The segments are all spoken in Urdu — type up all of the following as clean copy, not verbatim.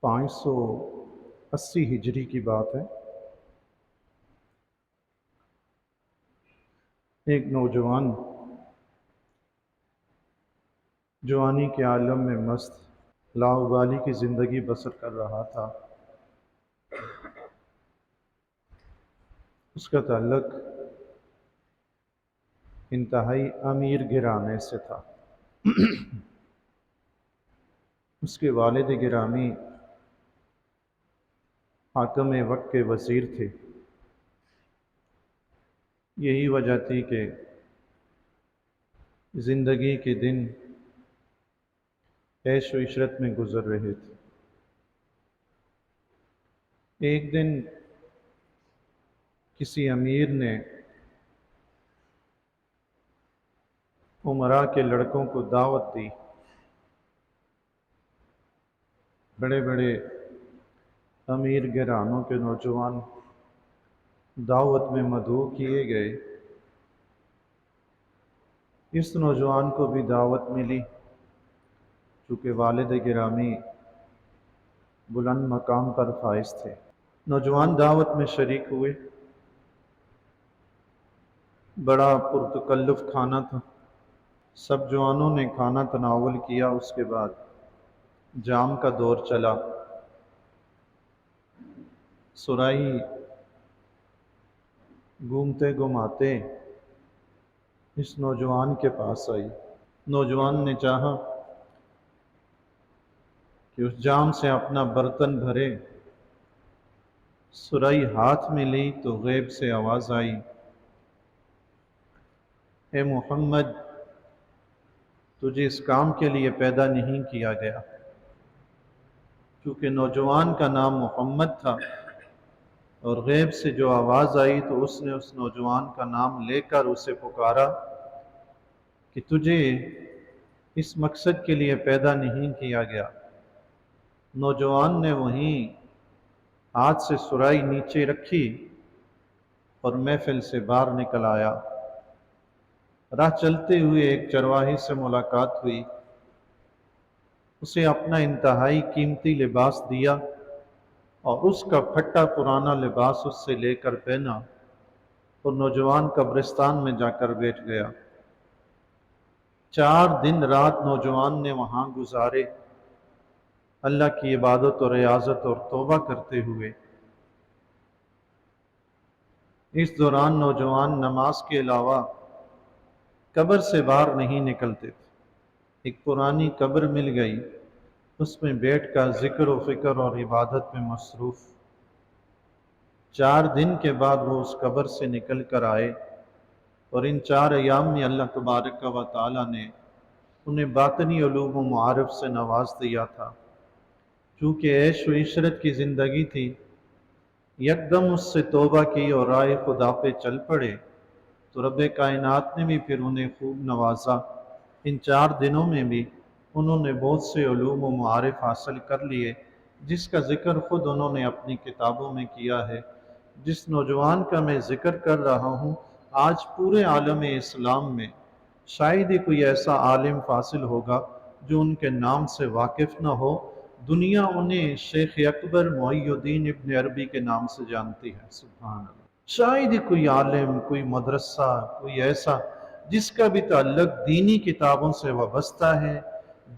580 ہجری کی بات ہے۔ ایک نوجوان جوانی کے عالم میں مست لاابالی کی زندگی بسر کر رہا تھا۔ اس کا تعلق انتہائی امیر گھرانے سے تھا۔ اس کے والد گرامی حاکم وقت کے وزیر تھے۔ یہی وجہ تھی کہ زندگی کے دن عیش و عشرت میں گزر رہے تھے۔ ایک دن کسی امیر نے امراء کے لڑکوں کو دعوت دی۔ بڑے بڑے امیر گھرانوں کے نوجوان دعوت میں مدعو کیے گئے۔ اس نوجوان کو بھی دعوت ملی، چونکہ والد گرامی بلند مقام پر فائز تھے۔ نوجوان دعوت میں شریک ہوئے۔ بڑا پرتکلف کھانا تھا۔ سب جوانوں نے کھانا تناول کیا۔ اس کے بعد جام کا دور چلا۔ سرائی گھومتے گھماتے اس نوجوان کے پاس آئی۔ نوجوان نے چاہا کہ اس جام سے اپنا برتن بھرے۔ سرائی ہاتھ میں لی تو غیب سے آواز آئی، اے محمد، تجھے اس کام کے لیے پیدا نہیں کیا گیا۔ چونکہ نوجوان کا نام محمد تھا اور غیب سے جو آواز آئی تو اس نے اس نوجوان کا نام لے کر اسے پکارا کہ تجھے اس مقصد کے لیے پیدا نہیں کیا گیا۔ نوجوان نے وہیں ہاتھ سے سرائی نیچے رکھی اور محفل سے باہر نکل آیا۔ راہ چلتے ہوئے ایک چرواہے سے ملاقات ہوئی۔ اسے اپنا انتہائی قیمتی لباس دیا اور اس کا پھٹا پرانا لباس اس سے لے کر پہنا اور نوجوان قبرستان میں جا کر بیٹھ گیا۔ 4 دن رات نوجوان نے وہاں گزارے، اللہ کی عبادت اور ریاضت اور توبہ کرتے ہوئے۔ اس دوران نوجوان نماز کے علاوہ قبر سے باہر نہیں نکلتے تھے۔ ایک پرانی قبر مل گئی، اس میں بیٹھ کر ذکر و فکر اور عبادت میں مصروف۔ 4 دن کے بعد وہ اس قبر سے نکل کر آئے اور ان 4 ایام میں اللہ تبارک و تعالی نے انہیں باطنی علوم و معارف سے نواز دیا تھا۔ چونکہ عیش و عشرت کی زندگی تھی، یکدم اس سے توبہ کی اور راہ خدا پہ چل پڑے تو رب کائنات نے بھی پھر انہیں خوب نوازا۔ ان 4 دنوں میں بھی انہوں نے بہت سے علوم و معارف حاصل کر لیے، جس کا ذکر خود انہوں نے اپنی کتابوں میں کیا ہے۔ جس نوجوان کا میں ذکر کر رہا ہوں، آج پورے عالم اسلام میں شاید ہی کوئی ایسا عالم فاضل ہوگا جو ان کے نام سے واقف نہ ہو۔ دنیا انہیں شیخ اکبر محی الدین ابن عربی کے نام سے جانتی ہے۔ سبحان اللہ۔ شاید ہی کوئی عالم، کوئی مدرسہ، کوئی ایسا جس کا بھی تعلق دینی کتابوں سے وابستہ ہے،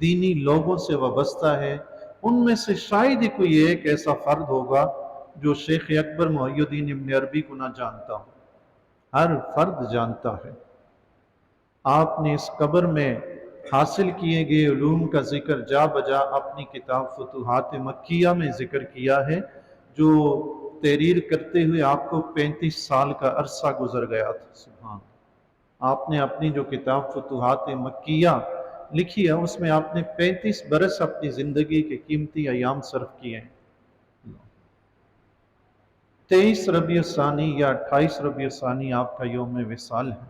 دینی لوگوں سے وابستہ ہے، ان میں سے شاید ہی کوئی ایک ایسا فرد ہوگا جو شیخ اکبر محی الدین ابن عربی کو نہ جانتا ہو۔ ہر فرد جانتا ہے۔ آپ نے اس قبر میں حاصل کیے گئے علوم کا ذکر جا بجا اپنی کتاب فتوحات مکیہ میں ذکر کیا ہے، جو تحریر کرتے ہوئے آپ کو 35 سال کا عرصہ گزر گیا تھا۔ سبحان۔ آپ نے اپنی جو کتاب فتوحات مکیہ لکھی ہے، اس میں آپ نے 35 برس اپنی زندگی کے قیمتی ایام صرف کیے ہیں۔ 23 ربیع الثانی یا 28 ربیع الثانی آپ کا یوم وصال ہے۔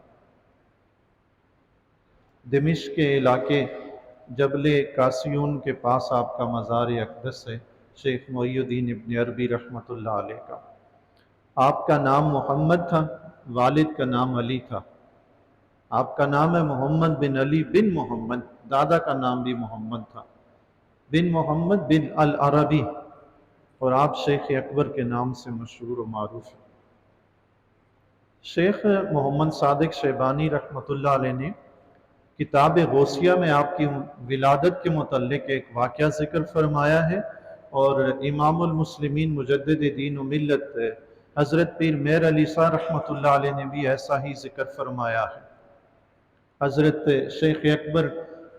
دمشق کے علاقے جبل قاسیون کے پاس آپ کا مزار اقدس ہے، شیخ محی الدین ابن عربی رحمۃ اللہ علیہ کا۔ آپ کا نام محمد تھا، والد کا نام علی تھا۔ آپ کا نام ہے محمد بن علی بن محمد، دادا کا نام بھی محمد تھا، بن محمد بن العربی اور آپ شیخ اکبر کے نام سے مشہور و معروف ہیں۔ شیخ محمد صادق شیبانی رحمۃ اللہ علیہ نے کتاب غوثیہ میں آپ کی ولادت کے متعلق ایک واقعہ ذکر فرمایا ہے، اور امام المسلمین مجدد دین و ملت حضرت پیر میر علی شاہ رحمۃ اللہ علیہ نے بھی ایسا ہی ذکر فرمایا ہے۔ حضرت شیخ اکبر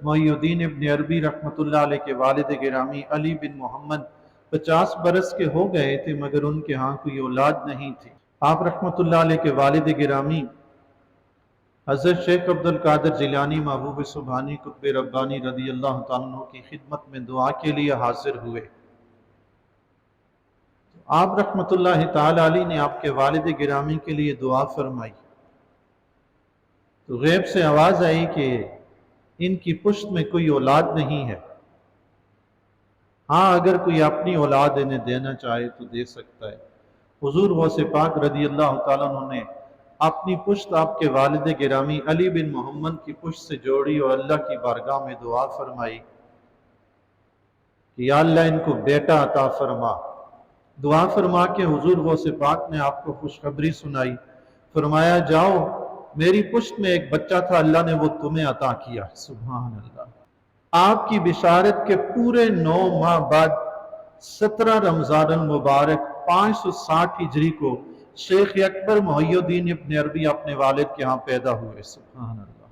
محی الدین ابن عربی رحمۃ اللہ علیہ کے والد گرامی علی بن محمد 50 برس کے ہو گئے تھے، مگر ان کے ہاں کوئی اولاد نہیں تھی۔ آپ رحمۃ اللہ علیہ کے والد گرامی حضرت شیخ عبد القادر جیلانی محبوب سبحانی قطب ربانی رضی اللہ تعالیٰ عنہ کی خدمت میں دعا کے لیے حاضر ہوئے۔ آپ رحمۃ اللہ تعالیٰ علیہ نے آپ کے والد گرامی کے لیے دعا فرمائی تو غیب سے آواز آئی کہ ان کی پشت میں کوئی اولاد نہیں ہے، ہاں اگر کوئی اپنی اولاد انہیں دینا چاہے تو دے سکتا ہے۔ حضور غوث پاک رضی اللہ تعالیٰ عنہ نے اپنی پشت آپ کے والد گرامی علی بن محمد کی پشت سے جوڑی اور اللہ کی بارگاہ میں دعا فرمائی کہ یا اللہ ان کو بیٹا عطا فرما۔ دعا فرما کے حضور غوث پاک نے آپ کو خوشخبری سنائی، فرمایا جاؤ میری پشت میں ایک بچہ تھا، اللہ نے وہ تمہیں عطا کیا۔ سبحان اللہ۔ آپ کی بشارت کے پورے 9 ماہ بعد 17 رمضان المبارک 560 ہجری کو شیخ اکبر محی الدین ابن عربی اپنے والد کے ہاں پیدا ہوئے۔ سبحان اللہ۔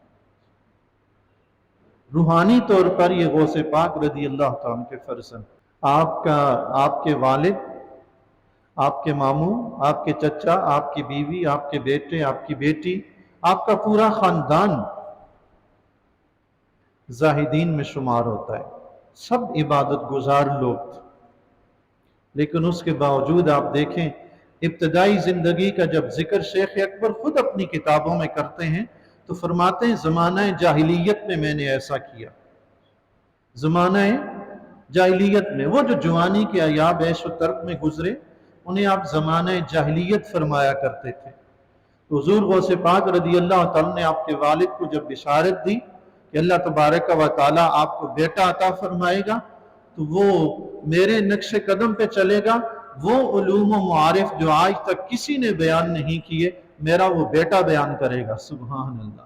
روحانی طور پر یہ غوث پاک رضی اللہ تعالیٰ کے فرزند، آپ کے والد، آپ کے ماموں، آپ کے چچا، آپ کی بیوی، آپ کے بیٹے، آپ کی بیٹی، آپ کا پورا خاندان زاہدین میں شمار ہوتا ہے، سب عبادت گزار لوگ تھے۔ لیکن اس کے باوجود آپ دیکھیں ابتدائی زندگی کا جب ذکر شیخ اکبر خود اپنی کتابوں میں کرتے ہیں تو فرماتے ہیں زمانہ جاہلیت میں نے ایسا کیا۔ زمانہ جاہلیت میں، وہ جو جوانی کے ایام عیش و ترک میں گزرے انہیں آپ زمانہ جاہلیت فرمایا کرتے تھے۔ تو حضور غوث پاک رضی اللہ تعالیٰ نے آپ کے والد کو جب بشارت دی کہ اللہ تبارک و تعالیٰ آپ کو بیٹا عطا فرمائے گا تو وہ میرے نقش قدم پہ چلے گا، وہ علوم و معارف جو آج تک کسی نے بیان نہیں کیے میرا وہ بیٹا بیان کرے گا۔ سبحان اللہ۔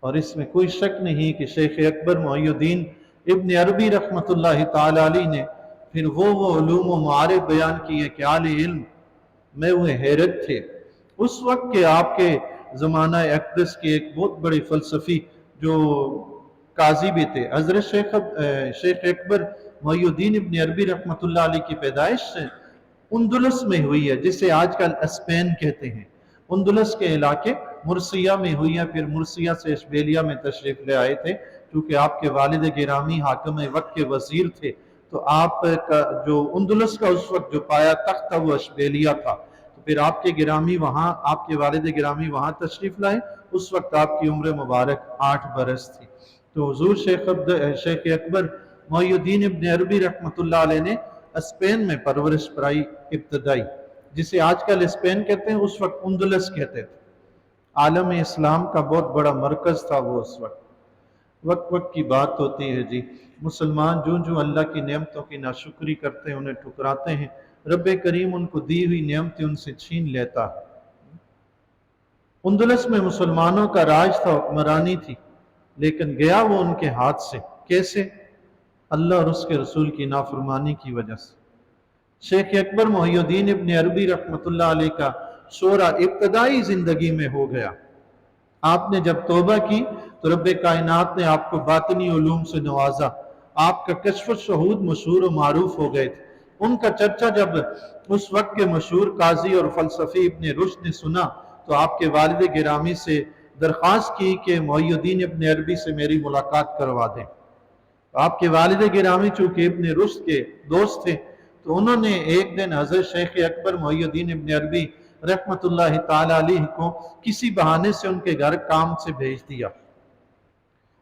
اور اس میں کوئی شک نہیں کہ شیخ اکبر محی الدین ابن عربی رحمۃ اللہ تعالی علیہ نے پھر وہ علوم و معارف بیان کیے کہ اہل علم میں وہ حیرت تھے۔ اس وقت کے آپ کے زمانہ اقدس کے ایک بہت بڑے فلسفی جو قاضی بھی تھے، حضرت شیخ اکبر محی الدین ابن عربی رحمۃ اللہ علیہ کی پیدائش اندلس میں ہوئی ہے، جسے آج کل اسپین کہتے ہیں۔ اندلس کے علاقے مرسیہ میں ہوئی ہے، پھر مرسیہ سے اشبیلیہ میں تشریف لے آئے تھے، کیونکہ آپ کے والد گرامی حاکم وقت کے وزیر تھے، تو آپ کا جو اندلس کا اس وقت جو پایا تخت تھا وہ اشبیلیہ تھا، تو پھر آپ کے والد گرامی وہاں تشریف لائے۔ اس وقت آپ کی عمر مبارک 8 برس تھی۔ تو حضور شیخ اکبر محی الدین ابن عربی رحمۃ اللہ علیہ نے اسپین میں پرورش پائی ابتدائی، جسے آج کل اسپین کہتے ہیں، اس وقت اندلس کہتے تھے۔ عالم اسلام کا بہت بڑا مرکز تھا وہ اس وقت کی بات ہوتی ہے جی۔ مسلمان جو اللہ کی نعمتوں کی ناشکری کرتے ہیں انہیں ٹھکراتے ہیں، رب کریم ان کو دی ہوئی نعمتیں ان سے چھین لیتا ہے۔ اندلس میں مسلمانوں کا راج تھا، حکمرانی تھی، لیکن گیا وہ ان کے ہاتھ سے۔ کیسے؟ اللہ اور اس کے رسول کی نافرمانی کی وجہ سے۔ شیخ اکبر محی الدین ابن عربی رحمۃ اللہ علیہ کا شورا ابتدائی زندگی میں ہو گیا۔ آپ نے جب توبہ کی تو رب کائنات نے آپ کو باطنی علوم سے نوازا، آپ کا کشف الشہود مشہور و معروف ہو گئے تھے۔ ان کا چرچا جب اس وقت کے مشہور قاضی اور فلسفی ابن رشد نے سنا تو آپ کے والد گرامی سے درخواست کی کہ محی الدین ابن عربی سے میری ملاقات کروا دیں۔ آپ کے والد گرامی چونکہ ابن رشد کے دوست تھے تو انہوں نے ایک دن حضرت شیخ اکبر محی الدین ابن عربی رحمۃ اللہ تعالی علیہ کو کسی بہانے سے ان کے گھر کام سے بھیج دیا۔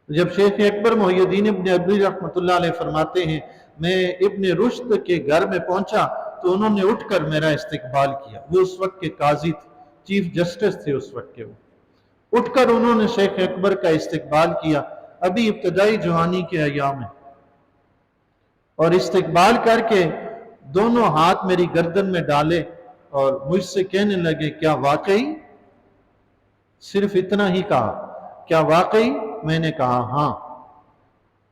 جب شیخ اکبر محی الدین ابن عربی رحمۃ اللہ علیہ فرماتے ہیں میں ابن رشد کے گھر میں پہنچا تو انہوں نے اٹھ کر میرا استقبال کیا۔ وہ اس وقت کے قاضی تھے، چیف جسٹس تھے اس وقت کے۔ وہ اٹھ کر انہوں نے شیخ اکبر کا استقبال کیا، ابھی ابتدائی جوانی کے ایام میں، اور استقبال کر کے دونوں ہاتھ میری گردن میں ڈالے اور مجھ سے کہنے لگے کیا واقعی؟ صرف اتنا ہی کہا، کیا واقعی؟ میں نے کہا ہاں۔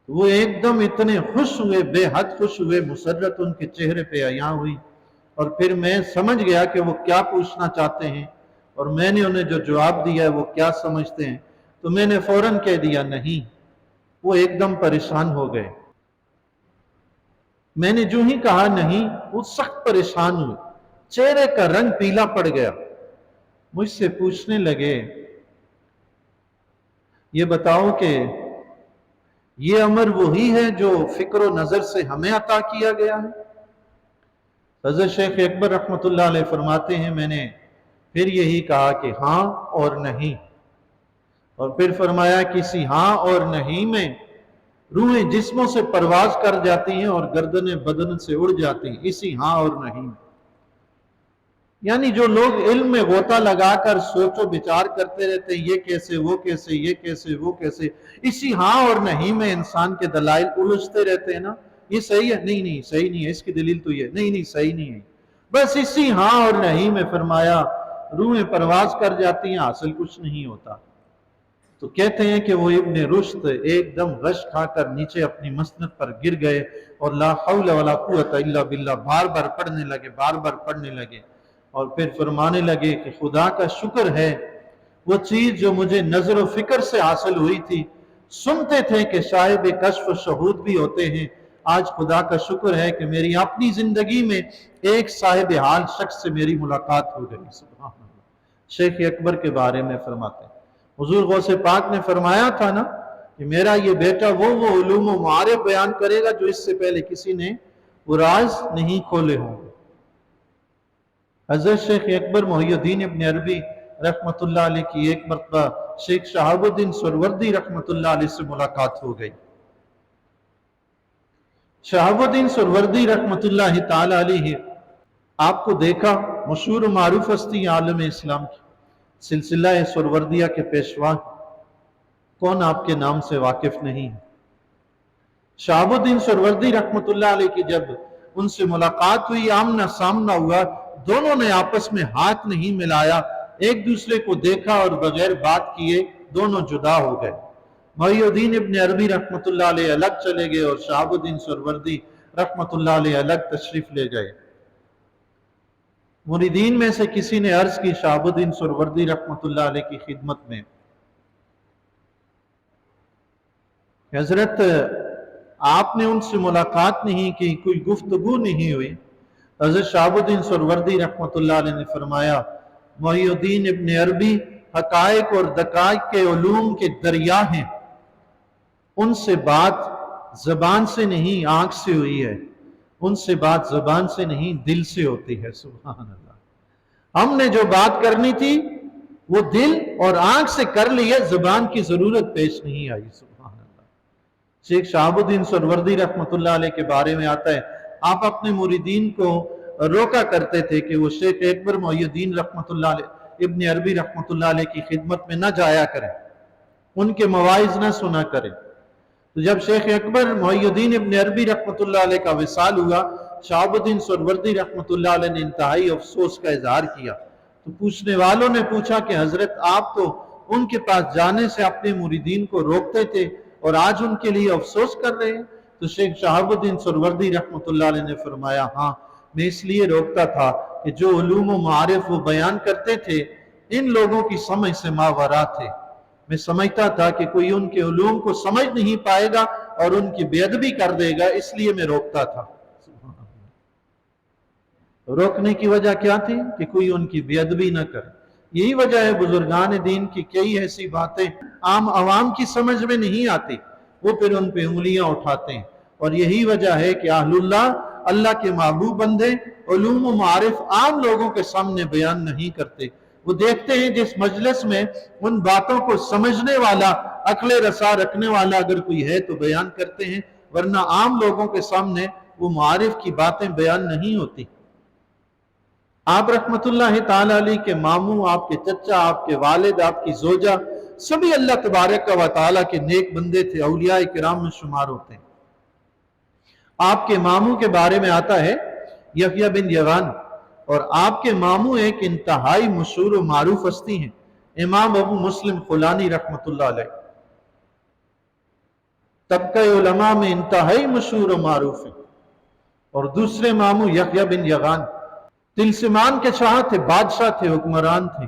وہ ایک دم اتنے خوش ہوئے، بے حد خوش ہوئے، مسرت ان کے چہرے پہ عیاں ہوئی، اور پھر میں سمجھ گیا کہ وہ کیا پوچھنا چاہتے ہیں، اور میں نے انہیں جو جواب دیا ہے وہ کیا سمجھتے ہیں، تو میں نے فوراً کہہ دیا نہیں۔ وہ ایک دم پریشان ہو گئے۔ میں نے جو ہی کہا نہیں، وہ سخت پریشان ہوئے، چہرے کا رنگ پیلا پڑ گیا، مجھ سے پوچھنے لگے یہ بتاؤ کہ یہ امر وہی ہے جو فکر و نظر سے ہمیں عطا کیا گیا ہے؟ حضرت شیخ اکبر رحمۃ اللہ علیہ فرماتے ہیں میں نے پھر یہی کہا کہ ہاں اور نہیں، اور پھر فرمایا کسی ہاں اور نہیں میں روحیں جسموں سے پرواز کر جاتی ہیں اور گردنیں بدن سے اڑ جاتی ہیں، اسی ہاں اور نہیں میں۔ یعنی جو لوگ علم میں غوطہ لگا کر سوچ و بچار کرتے رہتے ہیں یہ کیسے وہ کیسے یہ کیسے وہ کیسے، اسی ہاں اور نہیں میں انسان کے دلائل الجھتے رہتے ہیں نا، یہ صحیح ہے، نہیں نہیں صحیح نہیں ہے، اس کی دلیل تو یہ نہیں نہیں صحیح نہیں ہے، بس اسی ہاں اور نہیں میں فرمایا روحیں پرواز کر جاتی ہیں، حاصل کچھ نہیں ہوتا۔ تو کہتے ہیں کہ وہ ابن رشد ایک دم غش کھا کر نیچے اپنی مسند پر گر گئے اور لا حول ولا قوت الا باللہ بار بار پڑھنے لگے اور پھر فرمانے لگے کہ خدا کا شکر ہے وہ چیز جو مجھے نظر و فکر سے حاصل ہوئی تھی، سنتے تھے کہ صاحب کشف و شہود بھی ہوتے ہیں، آج خدا کا شکر ہے کہ میری اپنی زندگی میں ایک صاحب حال شخص سے میری ملاقات ہو گئی۔ سبحان اللہ۔ شیخ اکبر کے بارے میں فرماتے ہیں حضور غوث پاک نے فرمایا تھا نا کہ میرا یہ بیٹا وہ علوم و معارف بیان کرے گا جو اس سے پہلے کسی نے وہ راز نہیں کھولے ہوں گے۔ حضرت شیخ اکبر محی الدین ابن عربی رحمت اللہ علیہ کی ایک مرتبہ شیخ شہاب الدین سروردی رحمت اللہ علیہ سے ملاقات ہو گئی۔ شہاب الدین سروردی رحمت اللہ تعالی علیہ آپ کو دیکھا، مشہور و معروف ہستی عالم اسلام کی، سلسلہ سروردیہ کے پیشوا، کون آپ کے نام سے واقف نہیں ہے؟ شہاب الدین سروردی رحمت اللہ علیہ کی جب ان سے ملاقات ہوئی، آمنا سامنا ہوا، دونوں نے آپس میں ہاتھ نہیں ملایا، ایک دوسرے کو دیکھا اور بغیر بات کیے دونوں جدا ہو گئے۔ محی الدین ابن عربی رحمت اللہ علیہ الگ چلے گئے اور شہاب الدین سروردی رحمت اللہ علیہ الگ تشریف لے گئے۔ مریدین میں سے کسی نے عرض کی شہاب الدین سروردی رحمت اللہ علیہ کی خدمت میں، حضرت آپ نے ان سے ملاقات نہیں کی، کوئی گفتگو نہیں ہوئی۔ حضرت شہاب الدین سروردی رحمت اللہ علیہ نے فرمایا محی الدین ابن عربی حقائق اور دقائق کے علوم کے دریا ہیں، ان سے بات زبان سے نہیں آنکھ سے ہوئی ہے، ان سے بات زبان سے نہیں دل سے ہوتی ہے۔ سبحان اللہ۔ ہم نے جو بات کرنی تھی وہ دل اور آنکھ سے کر لی ہے، زبان کی ضرورت پیش نہیں آئی۔ سبحان اللہ۔ شیخ شہاب الدین سروردی رحمت اللہ علیہ کے بارے میں آتا ہے آپ اپنے مریدین کو روکا کرتے تھے کہ وہ شیخ اکبر محی الدین رحمت اللہ علیہ ابن عربی رحمت اللہ علیہ کی خدمت میں نہ جایا کریں، ان کے مواعظ نہ سنا کریں۔ تو جب شیخ اکبر محی الدین ابن عربی رحمت اللہ علیہ کا وصال ہوا، شہاب الدین سروردی رحمت اللہ علیہ نے انتہائی افسوس کا اظہار کیا۔ تو پوچھنے والوں نے پوچھا کہ حضرت آپ تو ان کے پاس جانے سے اپنے مریدین کو روکتے تھے اور آج ان کے لیے افسوس کر رہے ہیں؟ تو شیخ شہاب الدین سروردی رحمت اللہ علیہ نے فرمایا ہاں، میں اس لیے روکتا تھا کہ جو علوم و معارف وہ بیان کرتے تھے ان لوگوں کی سمجھ سے ماورا تھے، میں سمجھتا تھا کہ کوئی ان کے علوم کو سمجھ نہیں پائے گا اور ان کی بے ادبی کر دے گا، اس لیے میں روکتا تھا۔ روکنے کی وجہ کیا تھی؟ کہ کوئی ان کی بے ادبی نہ کرے۔ یہی وجہ ہے بزرگان دین کی کئی ایسی باتیں عام عوام کی سمجھ میں نہیں آتی، وہ پھر ان پہ انگلیاں اٹھاتے ہیں، اور یہی وجہ ہے کہ اہل اللہ کے محبوب بندے علوم و معارف عام لوگوں کے سامنے بیان نہیں کرتے۔ وہ دیکھتے ہیں جس مجلس میں ان باتوں کو سمجھنے والا، عقل رسا رکھنے والا اگر کوئی ہے تو بیان کرتے ہیں، ورنہ عام لوگوں کے سامنے وہ معارف کی باتیں بیان نہیں ہوتی۔ آپ رحمت اللہ تعالی علیہ کے ماموں، آپ کے چچا، آپ کے والد، آپ کی زوجہ، سبھی اللہ تبارک و تعالی کے نیک بندے تھے، اولیاء کرام میں شمار ہوتے ہیں۔ آپ کے ماموں کے بارے میں آتا ہے یحییٰ بن یغان، اور آپ کے ماموں ایک انتہائی مشہور و معروف ہستی ہیں، امام ابو مسلم خولانی رحمۃ اللہ علیہ، طبقہ علماء میں انتہائی مشہور و معروف ہیں۔ اور دوسرے ماموں یحییٰ بن یغان تلسمان کے شاہ تھے، بادشاہ تھے، حکمران تھے۔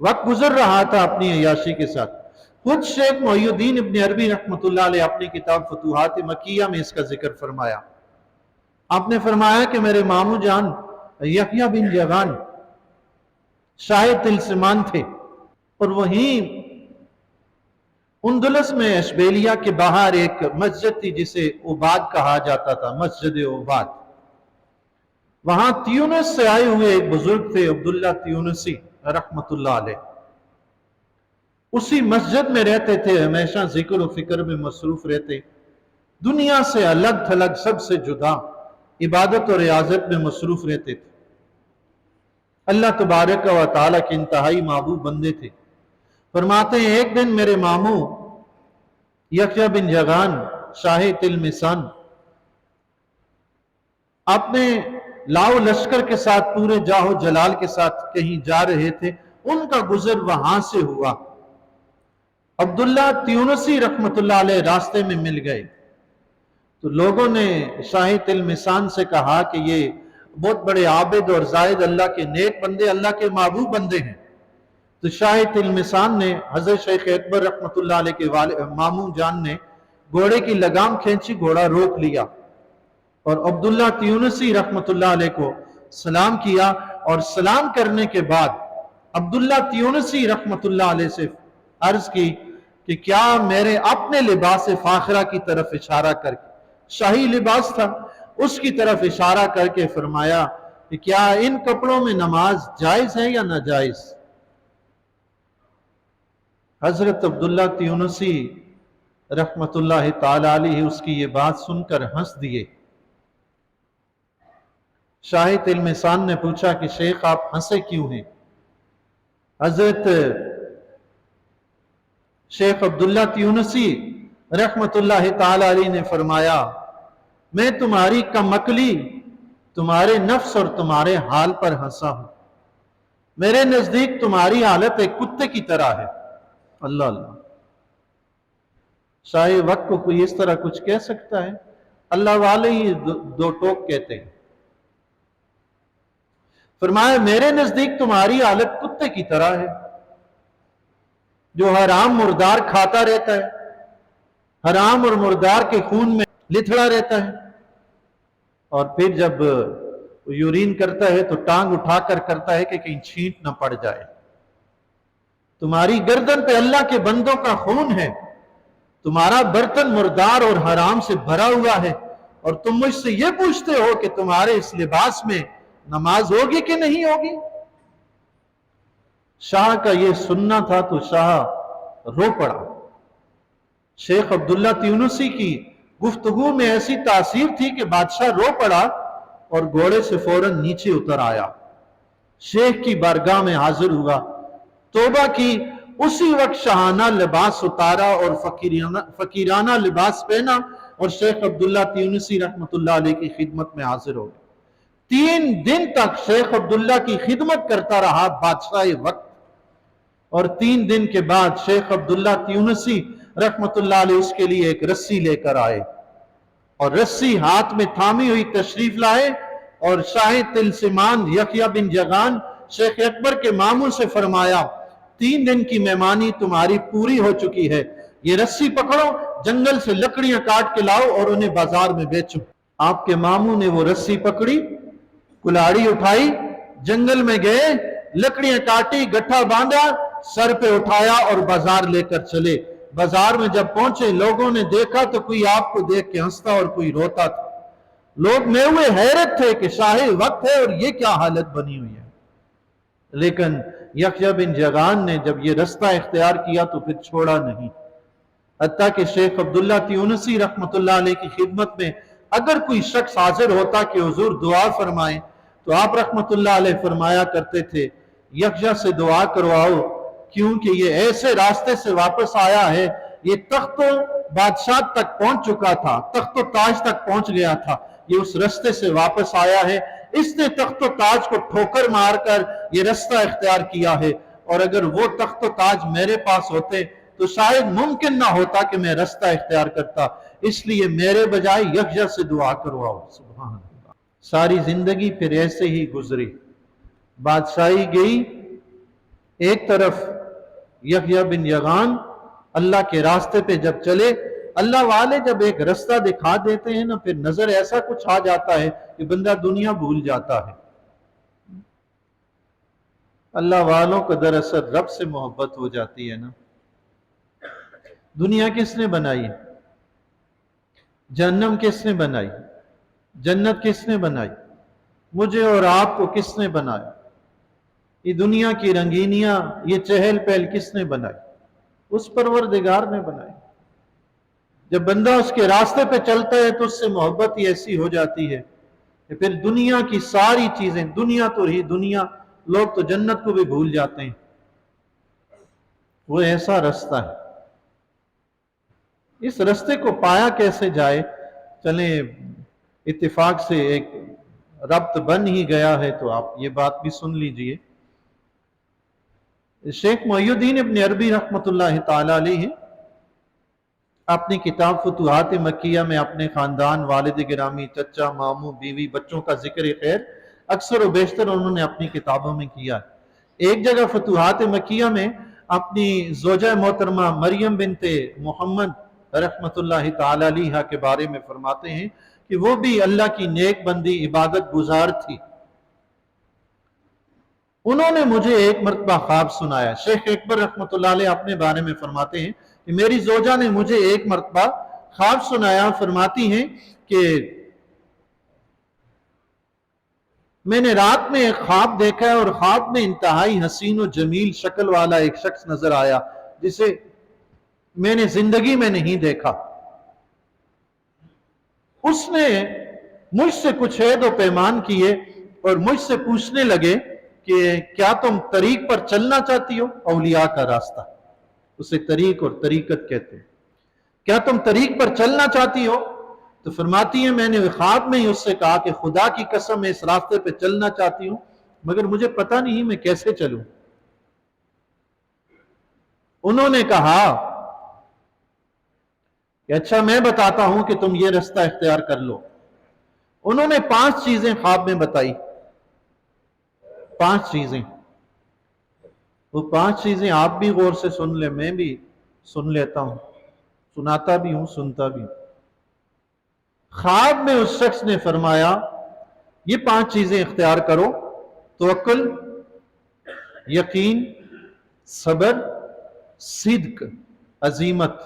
وقت گزر رہا تھا اپنی عیاشی کے ساتھ۔ خود شیخ محی الدین ابن عربی رحمۃ اللہ علیہ اپنی کتاب فتوحات مکیہ میں اس کا ذکر فرمایا۔ آپ نے فرمایا کہ میرے ماموں جان یحییٰ بن یغان شاہ تلسمان تھے، اور وہیں اندلس میں اشبیلیہ کے باہر ایک مسجد تھی جسے عباد کہا جاتا تھا، مسجد عباد۔ وہاں تیونس سے آئے ہوئے ایک بزرگ تھے، عبداللہ تیونسی رحمۃ اللہ علیہ، اسی مسجد میں رہتے تھے، ہمیشہ ذکر و فکر میں مصروف رہتے، دنیا سے الگ تھلگ، سب سے جدا، عبادت اور ریاضت میں مصروف رہتے تھے۔ اللہ تبارک و تعالیٰ کے انتہائی محبوب بندے تھے۔ فرماتے ہیں ایک دن میرے ماموں یحییٰ بن یغان شاہ تلمسان اپنے لاؤ لشکر کے ساتھ، پورے جاہو جلال کے ساتھ کہیں جا رہے تھے، ان کا گزر وہاں سے ہوا۔ عبداللہ تیونسی رحمۃ اللہ علیہ راستے میں مل گئے، تو لوگوں نے شاہ تلمسان سے کہا کہ یہ بہت بڑے عابد اور زاہد اللہ کے نیک بندے، اللہ کے محبوب بندے ہیں۔ تو شاہ تلمسان نے حضرت شیخ اکبر رحمۃ اللہ علیہ کے ماموں جان نے گھوڑے کی لگام کھینچی، گھوڑا روک لیا، اور عبداللہ تیونسی رحمۃ اللہ علیہ کو سلام کیا، اور سلام کرنے کے بعد عبداللہ تیونسی رحمۃ اللہ علیہ سے عرض کی کہ کیا میرے اپنے لباس فاخرہ کی طرف اشارہ کر کے، شاہی لباس تھا، اس کی طرف اشارہ کر کے فرمایا کہ کیا ان کپڑوں میں نماز جائز ہے یا ناجائز؟ حضرت عبداللہ تیونسی رحمت اللہ تعالی علیہ اس کی یہ بات سن کر ہنس دیے۔ شاہ تلمسان نے پوچھا کہ شیخ آپ ہنسے کیوں ہیں؟ حضرت شیخ عبداللہ تیونسی رحمت اللہ تعالی علیہ نے فرمایا میں تمہاری کم عقلی، تمہارے نفس اور تمہارے حال پر ہنسا ہوں۔ میرے نزدیک تمہاری حالت ایک کتے کی طرح ہے۔ اللہ اللہ، شاہ وقت کو کوئی اس طرح کچھ کہہ سکتا ہے؟ اللہ والے ہی دو ٹوک کہتے ہیں۔ فرمایا میرے نزدیک تمہاری حالت کتے کی طرح ہے جو حرام مردار کھاتا رہتا ہے، حرام اور مردار کے خون میں لتھڑا رہتا ہے، اور پھر جب یورین کرتا ہے تو ٹانگ اٹھا کر کرتا ہے کہ کہیں چھینٹ نہ پڑ جائے۔ تمہاری گردن پہ اللہ کے بندوں کا خون ہے، تمہارا برتن مردار اور حرام سے بھرا ہوا ہے، اور تم مجھ سے یہ پوچھتے ہو کہ تمہارے اس لباس میں نماز ہوگی کہ نہیں ہوگی؟ شاہ کا یہ سننا تھا تو شاہ رو پڑا۔ شیخ عبداللہ تیونسی کی گفتگو میں ایسی تاثیر تھی کہ بادشاہ رو پڑا اور گھوڑے سے فوراً نیچے اتر آیا، شیخ کی بارگاہ میں حاضر ہوا، توبہ کی، اسی وقت شاہانہ لباس اتارا اور فقیرانہ لباس پہنا، اور شیخ عبداللہ تیونسی رحمت اللہ علیہ کی خدمت میں حاضر ہو گئے۔ 3 دن تک شیخ عبداللہ کی خدمت کرتا رہا بادشاہ وقت، اور 3 دن کے بعد شیخ عبداللہ تیونسی رحمت اللہ علیہ اس کے لیے ایک رسی لے کر آئے، اور رسی ہاتھ میں تھامی ہوئی تشریف لائے، اور شاہ تلسمان یحییٰ بن یغان شیخ اکبر کے ماموں سے فرمایا 3 دن کی مہمانی تمہاری پوری ہو چکی ہے، یہ رسی پکڑو، جنگل سے لکڑیاں کاٹ کے لاؤ اور انہیں بازار میں بیچو۔ آپ کے ماموں نے وہ رسی پکڑی، کلاڑی اٹھائی، جنگل میں گئے، لکڑیاں کاٹی، گٹھا باندھا، سر پہ اٹھایا اور بازار لے کر چلے۔ بازار میں جب پہنچے لوگوں نے دیکھا تو کوئی آپ کو دیکھ کے ہنستا اور کوئی روتا تھا۔ لوگ میں ہوئے حیرت تھے کہ شاہ وقت ہے اور یہ کیا حالت بنی ہوئی ہے، لیکن یحییٰ بن یغان نے جب یہ رستہ اختیار کیا تو پھر چھوڑا نہیں، حتیٰ کہ شیخ عبداللہ تیونسی رحمت اللہ علیہ کی خدمت میں اگر کوئی شخص حاضر ہوتا کہ حضور دعا فرمائیں تو آپ رحمت اللہ علیہ فرمایا کرتے تھے یحییٰ سے دعا کرواؤ، کیونکہ یہ ایسے راستے سے واپس آیا ہے یہ تخت و بادشاہ تک پہنچ چکا تھا، تخت و تاج تک پہنچ گیا تھا، یہ اس رستے سے واپس آیا ہے، اس نے تخت و تاج کو ٹھوکر مار کر یہ رستہ اختیار کیا ہے، اور اگر وہ تخت و تاج میرے پاس ہوتے تو شاید ممکن نہ ہوتا کہ میں رستہ اختیار کرتا، اس لیے میرے بجائے یکجا سے دعا کرواؤ۔ سبحان اللہ۔ ساری زندگی پھر ایسے ہی گزری، بادشاہی گئی، ایک طرف یحییٰ بن یغان اللہ کے راستے پہ جب چلے، اللہ والے جب ایک رستہ دکھا دیتے ہیں نا، پھر نظر ایسا کچھ آ جاتا ہے کہ بندہ دنیا بھول جاتا ہے۔ اللہ والوں کو دراصل رب سے محبت ہو جاتی ہے نا۔ دنیا کس نے بنائی؟ جہنم کس نے بنائی؟ جنت کس نے بنائی؟ مجھے اور آپ کو کس نے بنایا؟ یہ دنیا کی رنگینیاں، یہ چہل پہل کس نے بنائی؟ اس پروردگار نے بنائی۔ جب بندہ اس کے راستے پہ چلتا ہے تو اس سے محبت ہی ایسی ہو جاتی ہے کہ پھر دنیا کی ساری چیزیں، دنیا تو رہی دنیا، لوگ تو جنت کو بھی بھول جاتے ہیں۔ وہ ایسا رستہ ہے۔ اس رستے کو پایا کیسے جائے؟ چلیں اتفاق سے ایک ربط بن ہی گیا ہے تو آپ یہ بات بھی سن لیجئے۔ شیخ محی الدین ابن عربی رحمۃ اللہ تعالی علیہ اپنی کتاب فتوحات مکیہ میں اپنے خاندان، والد گرامی، چچا، ماموں، بیوی، بچوں کا ذکر خیر اکثر و بیشتر انہوں نے اپنی کتابوں میں کیا ہے۔ ایک جگہ فتوحات مکیہ میں اپنی زوجہ محترمہ مریم بنت محمد رحمۃ اللہ تعالی علیہ کے بارے میں فرماتے ہیں کہ وہ بھی اللہ کی نیک بندی، عبادت گزار تھی۔ انہوں نے مجھے ایک مرتبہ خواب سنایا۔ شیخ اکبر رحمۃ اللہ علیہ اپنے بارے میں فرماتے ہیں کہ میری زوجہ نے مجھے ایک مرتبہ خواب سنایا، فرماتی ہیں کہ میں نے رات میں ایک خواب دیکھا ہے، اور خواب میں انتہائی حسین و جمیل شکل والا ایک شخص نظر آیا جسے میں نے زندگی میں نہیں دیکھا۔ اس نے مجھ سے کچھ عہد و پیمان کیے اور مجھ سے پوچھنے لگے کہ کیا تم طریق پر چلنا چاہتی ہو؟ اولیاء کا راستہ، اسے طریق اور طریقت کہتے ہیں۔ کیا تم طریق پر چلنا چاہتی ہو؟ تو فرماتی ہیں میں نے خواب میں ہی اس سے کہا کہ خدا کی قسم میں اس راستے پہ چلنا چاہتی ہوں، مگر مجھے پتہ نہیں میں کیسے چلوں۔ انہوں نے کہا کہ اچھا میں بتاتا ہوں کہ تم یہ رستہ اختیار کر لو۔ انہوں نے 5 چیزیں خواب میں بتائی، 5 چیزیں۔ وہ 5 چیزیں آپ بھی غور سے سن لیں، میں بھی سن لیتا ہوں، سناتا بھی ہوں، سنتا بھی ہوں۔ خواب میں اس شخص نے فرمایا یہ 5 چیزیں اختیار کرو: توکل، یقین، صبر، صدق، عزیمت۔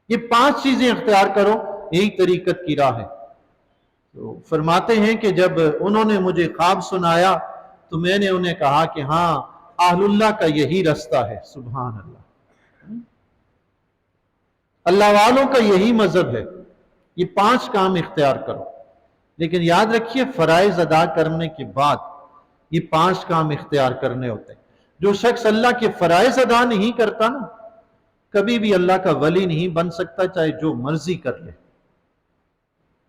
یہ 5 چیزیں اختیار کرو، یہی طریقت کی راہ ہے۔ تو فرماتے ہیں کہ جب انہوں نے مجھے خواب سنایا تو میں نے انہیں کہا کہ ہاں اہل اللہ کا یہی رستہ ہے۔ سبحان اللہ، اللہ والوں کا یہی مذہب ہے، یہ 5 کام اختیار کرو۔ لیکن یاد رکھیے فرائض ادا کرنے کے بعد یہ 5 کام اختیار کرنے ہوتے ہیں۔ جو شخص اللہ کے فرائض ادا نہیں کرتا نا، کبھی بھی اللہ کا ولی نہیں بن سکتا، چاہے جو مرضی کر لے۔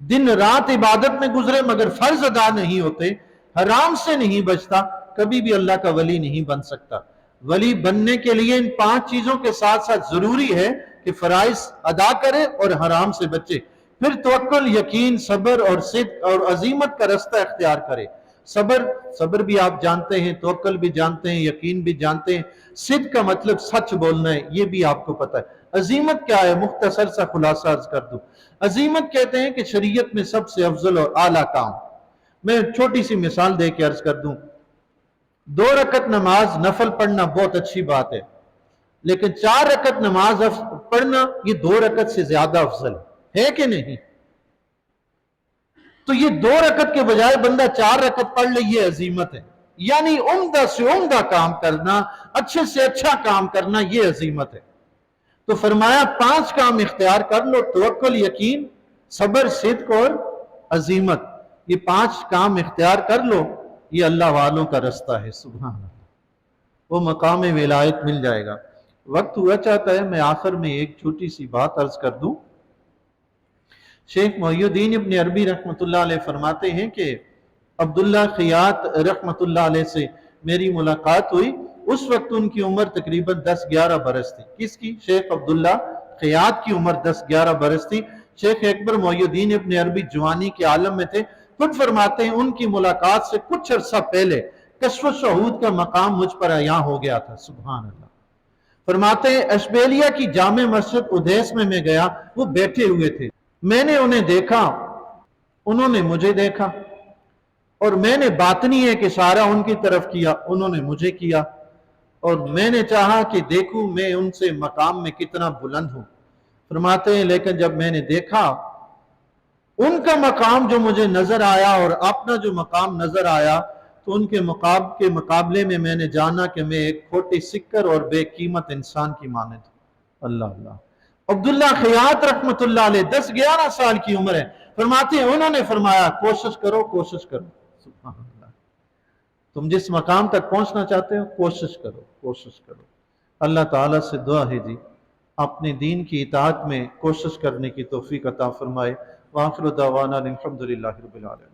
دن رات عبادت میں گزرے مگر فرض ادا نہیں ہوتے، حرام سے نہیں بچتا، کبھی بھی اللہ کا ولی نہیں بن سکتا۔ ولی بننے کے لیے ان 5 چیزوں کے ساتھ ساتھ ضروری ہے کہ فرائض ادا کرے اور حرام سے بچے، پھر توکل، یقین، صبر اور صدق اور عزیمت کا رستہ اختیار کرے۔ صبر بھی آپ جانتے ہیں، توکل بھی جانتے ہیں، یقین بھی جانتے ہیں، صدق کا مطلب سچ بولنا ہے، یہ بھی آپ کو پتہ ہے۔ عزیمت کیا ہے؟ مختصر سا خلاصہ عرض کر دوں۔ عزیمت کہتے ہیں کہ شریعت میں سب سے افضل اور اعلیٰ کام۔ میں چھوٹی سی مثال دے کے عرض کر دوں۔ 2 رکعت نماز نفل پڑھنا بہت اچھی بات ہے، لیکن 4 رکعت نماز پڑھنا یہ 2 رکعت سے زیادہ افضل ہے کہ نہیں؟ تو یہ 2 رکعت کے بجائے بندہ 4 رکعت پڑھ لے، یہ عزیمت ہے۔ یعنی عمدہ سے عمدہ کام کرنا، اچھے سے اچھا کام کرنا، یہ عزیمت ہے۔ تو فرمایا 5 کام اختیار کر لو: توکل، یقین، صبر، صدق اور عزیمت۔ یہ 5 کام اختیار کر لو، یہ اللہ والوں کا رستہ ہے۔ سبحان اللہ، وہ مقام ولایت مل جائے گا۔ وقت ہوا چاہتا ہے میں آخر میں ایک چھوٹی سی بات عرض کر دوں۔ شیخ محی الدین ابن عربی رحمۃ اللہ علیہ فرماتے ہیں کہ عبداللہ خیاط رحمۃ اللہ علیہ سے میری ملاقات ہوئی، اس وقت ان کی عمر تقریباً 10-11 برس تھی۔ کس کی؟ شیخ عبداللہ خیاط کی عمر 10-11 برس تھی۔ شیخ اکبر محی الدین ابن عربی جوانی کے عالم میں تھے۔ خود فرماتے ہیں ان کی ملاقات سے کچھ عرصہ پہلے کشف و شہود کا مقام مجھ پر عیاں ہو گیا تھا۔ سبحان اللہ۔ فرماتے ہیں اشبیلیہ کی جامع مسجد ادیس میں گیا، وہ بیٹھے ہوئے تھے، میں نے انہیں دیکھا، انہوں نے مجھے دیکھا، اور میں نے باطنی ایک اشارہ ان کی طرف کیا، انہوں نے مجھے کیا، اور میں نے چاہا کہ دیکھوں میں ان سے مقام میں کتنا بلند ہوں۔ فرماتے ہیں لیکن جب میں نے دیکھا ان کا مقام جو مجھے نظر آیا اور اپنا جو مقام نظر آیا، تو ان کے مقابلے میں میں نے جانا کہ میں ایک کھوٹی سکر اور بے قیمت انسان کی مانند ہوں۔ اللہ اللہ۔ عبداللہ خیاط رحمت اللہ علیہ 10-11 سال کی عمر ہے۔ فرماتے ہیں انہوں نے فرمایا کوشش کرو کوشش کرو۔ سبحان اللہ۔ تم جس مقام تک پہنچنا چاہتے ہو کوشش کرو کوشش کرو۔ اللہ تعالیٰ سے دعا ہے جی اپنے دین کی اطاعت میں کوشش کرنے کی توفیق عطا فرمائے۔ وآخر دعوانا الحمدللہ رب العالمین۔